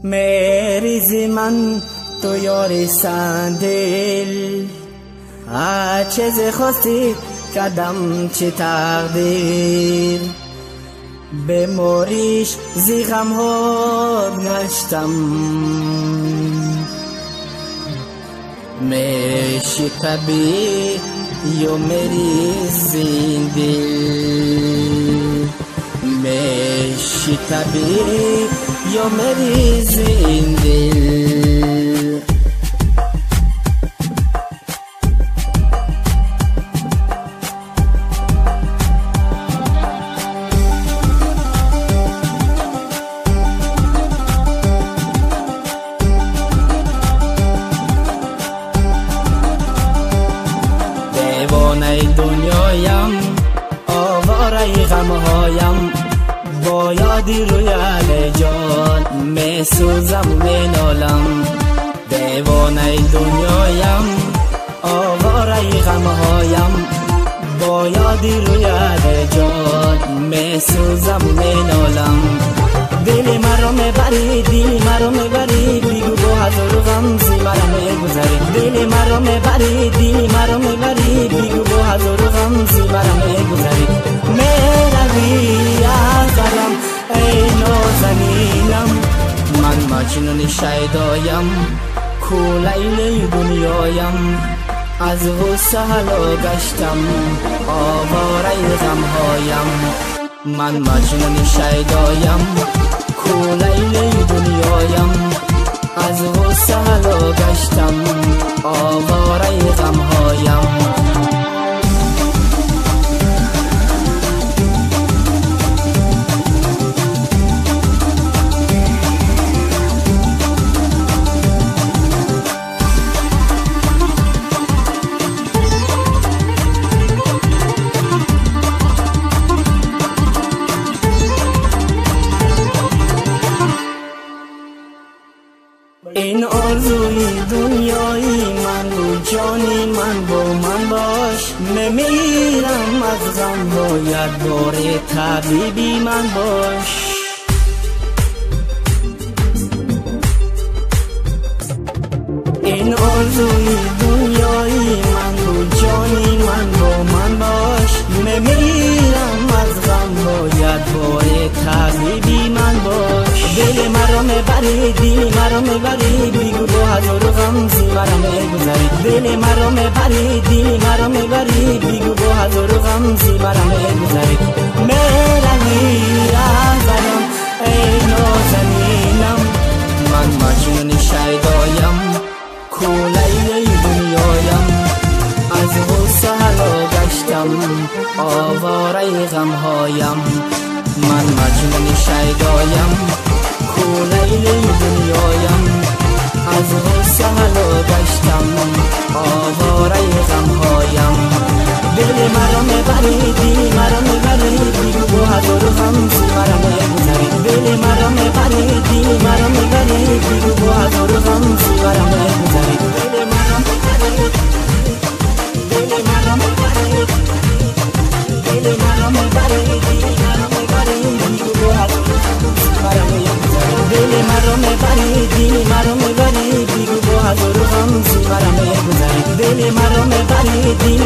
مریزی من تو یاری سندل چه خواستی کدم چه تقدیر به موریش زی غم ها گشتم میشی طبیعی یو میری زندگی میشی طبیعی یو میری زندگی دیوانه دنیایم آواره غمهایم با یادی رویال جان می سوزم می نالم دیوانه دنیایم آواره غمهایم با یادی رویال جان می سوزم می نالم دل مرا میبری دل مرا میبری بگو با هزار غم زی مرا میگذری دل مرا میبری دل مرا میبری بگو با هزار غم زی مرا میگذری میروی از دلم ای نازنینم من مجنون شیدایم کو لیلی دنیایم از غصه هلا گشتم آواره غمهایم من مجنون شیدایم کو لیلی دنیایم از غصه هلا گشتم آواره غمهایم این آرزوی دنیایی من بود جانی من با من باش میمیرم از غم باید بار طبیبی من باش این آرزوی دنیایی من بود جانی من با من باش میمیرم از غم باید بار طبیبی من باش دل مرا میبری دل مرا میبری بگو با هزار غم زی مرا میگذری دل مرا میبری دل مرا میبری بگو با هزار غم زی مرا میگذری میروی از دلم ای نازنینم من مجنون شیدایم کو لیلی دنیایم از غصه هلا گشتم آواره غمهایم من مجنون شیدایم کو لیلی دنیایم از غصه هلا گشتم آواره غمهایم دل مرا میبری دل مرا میبری بگو با هزار غم زی مرا میگذری دل مرا میبری دل مرا میبری بگو با هزار غم زی مرا میگذری دل مرا میبری دل مرا میبری دل مرا میبری دل مرا میبری بگو با هزار غم زی مرا میگذری دل مرا میبری دل مرا میبری بگو با هزار غم زی مرا میگذری دل مرا میبری دل